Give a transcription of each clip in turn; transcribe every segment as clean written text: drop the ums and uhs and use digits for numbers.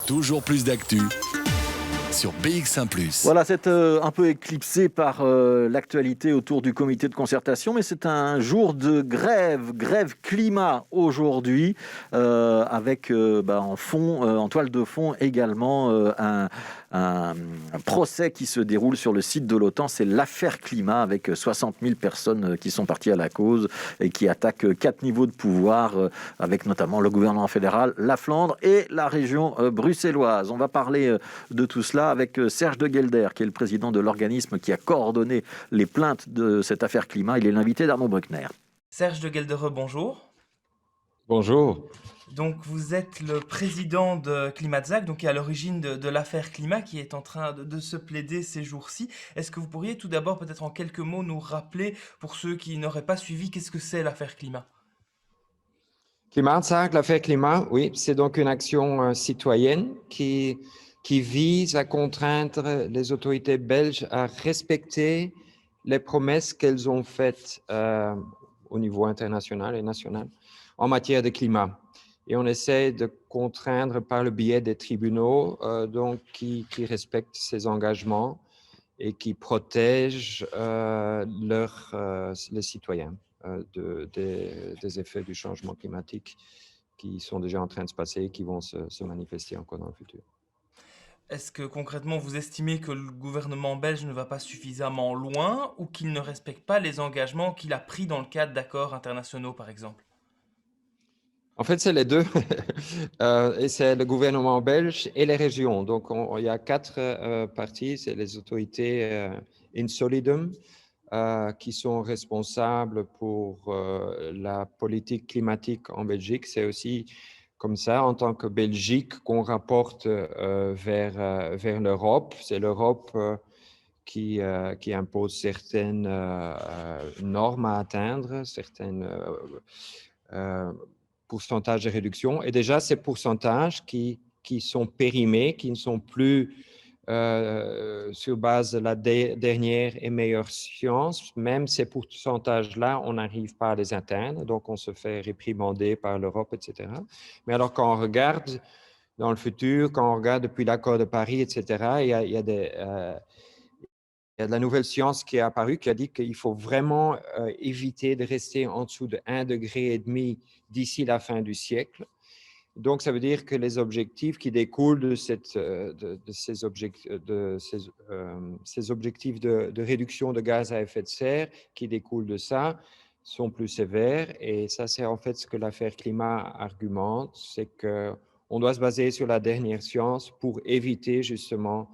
Toujours plus d'actu sur BX1+. Voilà, c'est un peu éclipsé par l'actualité autour du comité de concertation, mais c'est un jour de grève climat aujourd'hui, avec en toile de fond également un procès qui se déroule sur le site de l'OTAN. C'est l'affaire climat, avec 60 000 personnes qui sont parties à la cause et qui attaquent 4 niveaux de pouvoir, avec notamment le gouvernement fédéral, la Flandre et la région bruxelloise. On va parler de tout cela avec Serge de Gelder, qui est le président de l'organisme qui a coordonné les plaintes de cette affaire climat. Il est l'invité d'Arnaud Bruckner. Serge de Gelder, bonjour. Bonjour. Donc vous êtes le président de Klimatzak, donc qui est à l'origine de l'affaire climat qui est en train de se plaider ces jours-ci. Est-ce que vous pourriez tout d'abord peut-être en quelques mots nous rappeler, pour ceux qui n'auraient pas suivi, qu'est-ce que c'est l'affaire climat? Klimatzak, l'affaire climat, oui, c'est donc une action citoyenne qui vise à contraindre les autorités belges à respecter les promesses qu'elles ont faites au niveau international et national en matière de climat. Et on essaie de contraindre par le biais des tribunaux qui respectent ces engagements et qui protègent les citoyens des effets du changement climatique qui sont déjà en train de se passer et qui vont se manifester encore dans le futur. Est-ce que concrètement vous estimez que le gouvernement belge ne va pas suffisamment loin ou qu'il ne respecte pas les engagements qu'il a pris dans le cadre d'accords internationaux par exemple? En fait, c'est les deux. Et c'est le gouvernement belge et les régions. Donc, il y a 4 parties. C'est les autorités Insolidum qui sont responsables pour la politique climatique en Belgique. C'est aussi comme ça, en tant que Belgique, qu'on rapporte vers l'Europe. C'est l'Europe qui impose certaines normes à atteindre, certaines pourcentages de réduction. Et déjà, ces pourcentages qui sont périmés, qui ne sont plus sur base de la dernière et meilleure science, même ces pourcentages-là, on n'arrive pas à les atteindre, donc on se fait réprimander par l'Europe, etc. Mais alors, quand on regarde dans le futur, quand on regarde depuis l'accord de Paris, etc., il y a de la nouvelle science qui est apparue, qui a dit qu'il faut vraiment éviter de rester en dessous de 1,5 degré d'ici la fin du siècle. Donc, ça veut dire que les objectifs qui découlent de ces objectifs de réduction de gaz à effet de serre qui découlent de ça sont plus sévères. Et ça, c'est en fait ce que l'affaire climat argumente, c'est qu'on doit se baser sur la dernière science pour éviter justement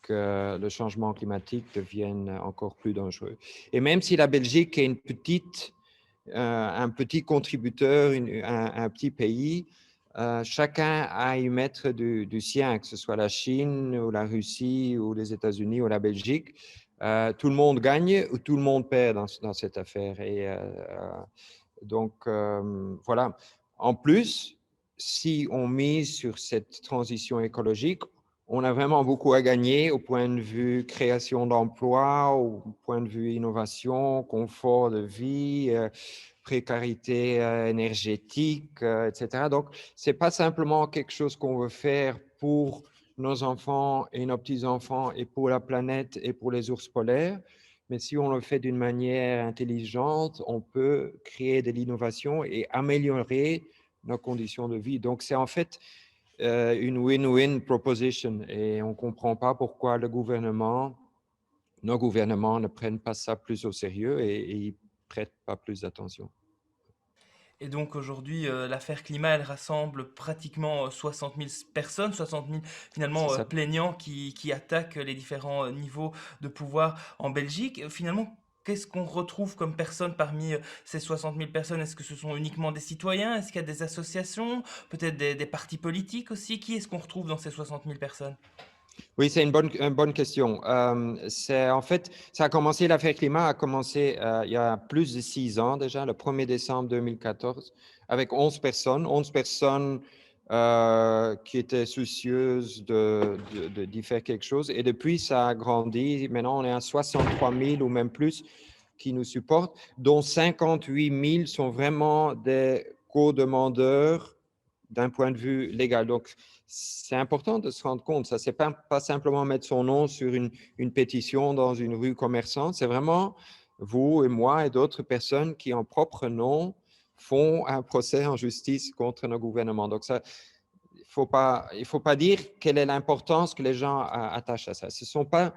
que le changement climatique devienne encore plus dangereux. Et même si la Belgique est un petit contributeur, un petit pays, chacun a à y mettre du sien, que ce soit la Chine ou la Russie ou les États-Unis ou la Belgique. Tout le monde gagne ou tout le monde perd dans cette affaire. Et voilà. En plus, si on mise sur cette transition écologique, on a vraiment beaucoup à gagner au point de vue création d'emplois, au point de vue innovation, confort de vie, précarité énergétique, etc. Donc, ce n'est pas simplement quelque chose qu'on veut faire pour nos enfants et nos petits-enfants et pour la planète et pour les ours polaires, mais si on le fait d'une manière intelligente, on peut créer de l'innovation et améliorer nos conditions de vie. Donc, c'est en fait une win-win proposition et on ne comprend pas pourquoi nos gouvernements ne prennent pas ça plus au sérieux et ils ne prêtent pas plus d'attention. Et donc aujourd'hui, l'affaire climat, elle rassemble pratiquement 60 000 personnes, 60 000 finalement plaignants qui attaquent les différents niveaux de pouvoir en Belgique. Finalement, qu'est-ce qu'on retrouve comme personnes parmi ces 60 000 personnes? Est-ce que ce sont uniquement des citoyens? Est-ce qu'il y a des associations? Peut-être des partis politiques aussi? Qui est-ce qu'on retrouve dans ces 60 000 personnes? Oui, c'est une bonne question. En fait, l'affaire climat a commencé il y a plus de 6 ans déjà, le 1er décembre 2014, avec 11 personnes qui étaient soucieuses d'y faire quelque chose. Et depuis, ça a grandi. Maintenant, on est à 63 000 ou même plus qui nous supportent, dont 58 000 sont vraiment des co-demandeurs d'un point de vue légal. Donc, c'est important de se rendre compte. Ça, c'est pas simplement mettre son nom sur une pétition dans une rue commerçante. C'est vraiment vous et moi et d'autres personnes qui, en propre nom, font un procès en justice contre nos gouvernements. Donc, ça, il faut pas dire quelle est l'importance que les gens attachent à ça. Ce sont pas,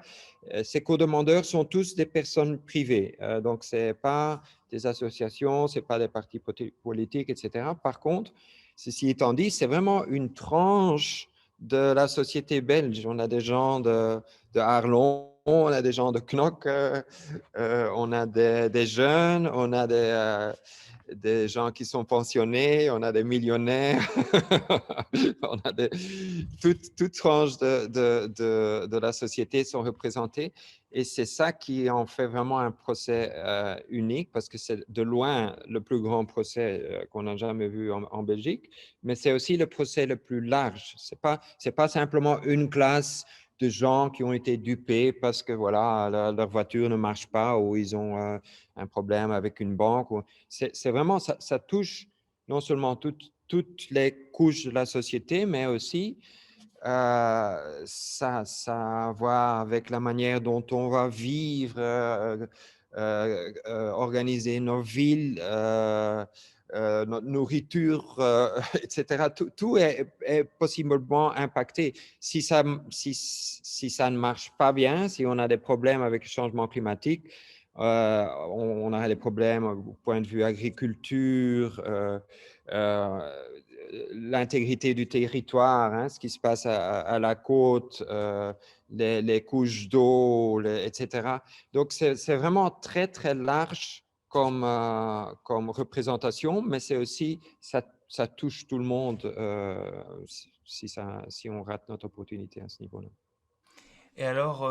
ces co-demandeurs sont tous des personnes privées. Donc, c'est pas des associations, c'est pas des partis politiques, etc. Par contre, ceci étant dit, c'est vraiment une tranche de la société belge. On a des gens de Arlon, on a des gens de Knock, on a des jeunes, on a des gens qui sont pensionnés, on a des millionnaires, on a toutes tranches de la société sont représentées. Et c'est ça qui en fait vraiment un procès unique, parce que c'est de loin le plus grand procès qu'on n'a jamais vu en Belgique, mais c'est aussi le procès le plus large. C'est pas simplement une classe de gens qui ont été dupés parce que voilà, leur voiture ne marche pas ou ils ont un problème avec une banque. C'est vraiment, ça touche non seulement toutes les couches de la société, mais aussi ça a à voir avec la manière dont on va vivre, organiser nos villes, notre nourriture, etc. Tout est possiblement impacté. Si ça ne marche pas bien, si on a des problèmes avec le changement climatique, on a des problèmes au point de vue agriculture, l'intégrité du territoire, hein, ce qui se passe à la côte, les couches d'eau, etc. Donc, c'est vraiment très, très large comme représentation, mais c'est aussi, ça touche tout le monde si on rate notre opportunité à ce niveau-là. Et alors,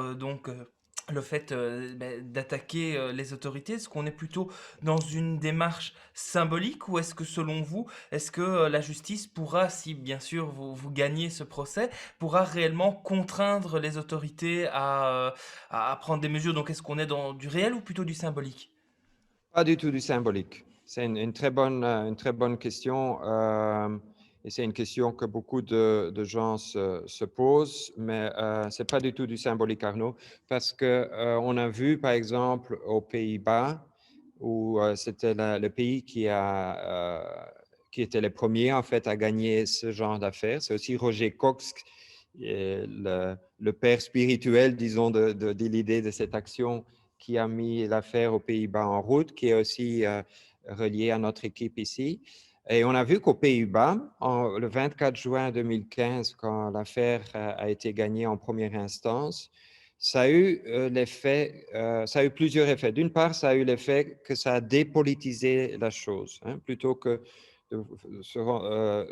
le fait d'attaquer les autorités, est-ce qu'on est plutôt dans une démarche symbolique ou est-ce que selon vous, est-ce que la justice pourra, si bien sûr vous gagnez ce procès, pourra réellement contraindre les autorités à prendre des mesures? Donc est-ce qu'on est dans du réel ou plutôt du symbolique? Pas du tout du symbolique. C'est une très bonne question. Et c'est une question que beaucoup de gens se posent, mais ce n'est pas du tout du symbolique, Arnaud, parce qu'on a vu, par exemple, aux Pays-Bas, où c'était le pays qui était le premier, en fait, à gagner ce genre d'affaires. C'est aussi Roger Cox, le père spirituel, disons, de l'idée de cette action qui a mis l'affaire aux Pays-Bas en route, qui est aussi relié à notre équipe ici. Et on a vu qu'aux Pays-Bas, le 24 juin 2015, quand l'affaire a été gagnée en première instance, ça a eu ça a eu plusieurs effets. D'une part, ça a eu l'effet que ça a dépolitisé la chose, hein, plutôt que de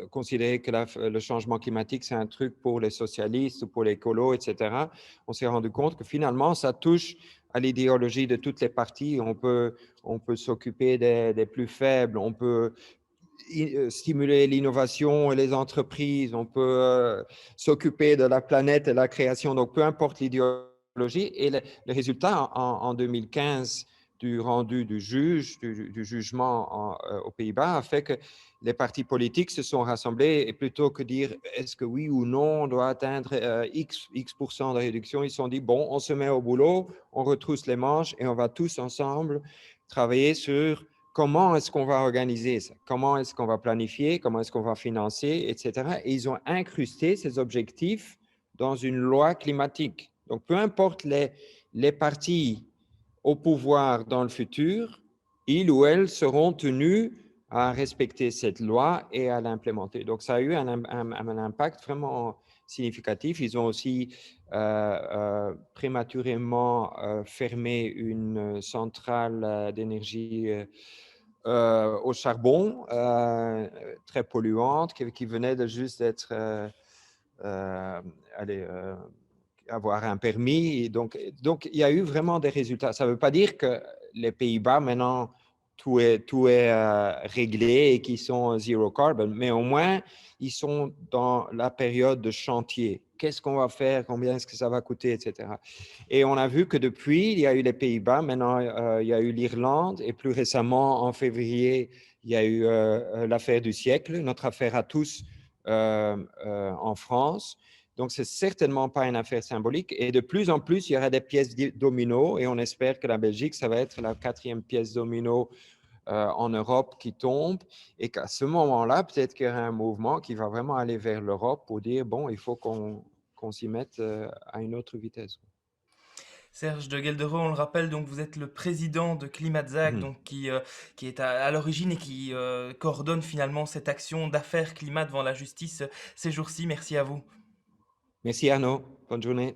considérer que le changement climatique, c'est un truc pour les socialistes ou pour les écolos, etc. On s'est rendu compte que finalement, ça touche à l'idéologie de toutes les parties. On peut s'occuper des plus faibles, on peut stimuler l'innovation et les entreprises, on peut s'occuper de la planète et la création. Donc, peu importe l'idéologie. Et le résultat en 2015 du rendu du juge, du jugement aux Pays-Bas, a fait que les partis politiques se sont rassemblés et plutôt que dire est-ce que oui ou non on doit atteindre X% de réduction, ils se sont dit bon, on se met au boulot, on retrousse les manches et on va tous ensemble travailler sur comment est-ce qu'on va organiser ça, comment est-ce qu'on va planifier, comment est-ce qu'on va financer, etc. Et ils ont incrusté ces objectifs dans une loi climatique. Donc, peu importe les partis au pouvoir dans le futur, ils ou elles seront tenus à respecter cette loi et à l'implémenter. Donc, ça a eu un impact vraiment significatif. Ils ont aussi prématurément fermé une centrale d'énergie au charbon, très polluante, qui venait de juste d'être avoir un permis. Et donc, il y a eu vraiment des résultats. Ça ne veut pas dire que les Pays-Bas, maintenant, tout est réglé et qu'ils sont zero carbon, mais au moins, ils sont dans la période de chantier. Qu'est-ce qu'on va faire? Combien est-ce que ça va coûter, etc. Et on a vu que depuis, il y a eu les Pays-Bas, maintenant, il y a eu l'Irlande, et plus récemment, en février, il y a eu l'affaire du siècle, notre affaire à tous, en France. Donc, c'est certainement pas une affaire symbolique. Et de plus en plus, il y aura des pièces domino. Et on espère que la Belgique, ça va être la 4e pièce domino en Europe qui tombe. Et qu'à ce moment-là, peut-être qu'il y aura un mouvement qui va vraiment aller vers l'Europe pour dire, bon, il faut qu'on s'y mette à une autre vitesse. Serge de Gueldereux, on le rappelle, donc vous êtes le président de Climatzak, donc qui est à l'origine et qui coordonne finalement cette action d'affaires climat devant la justice ces jours-ci. Merci à vous. Merci Arnaud. Bonne journée.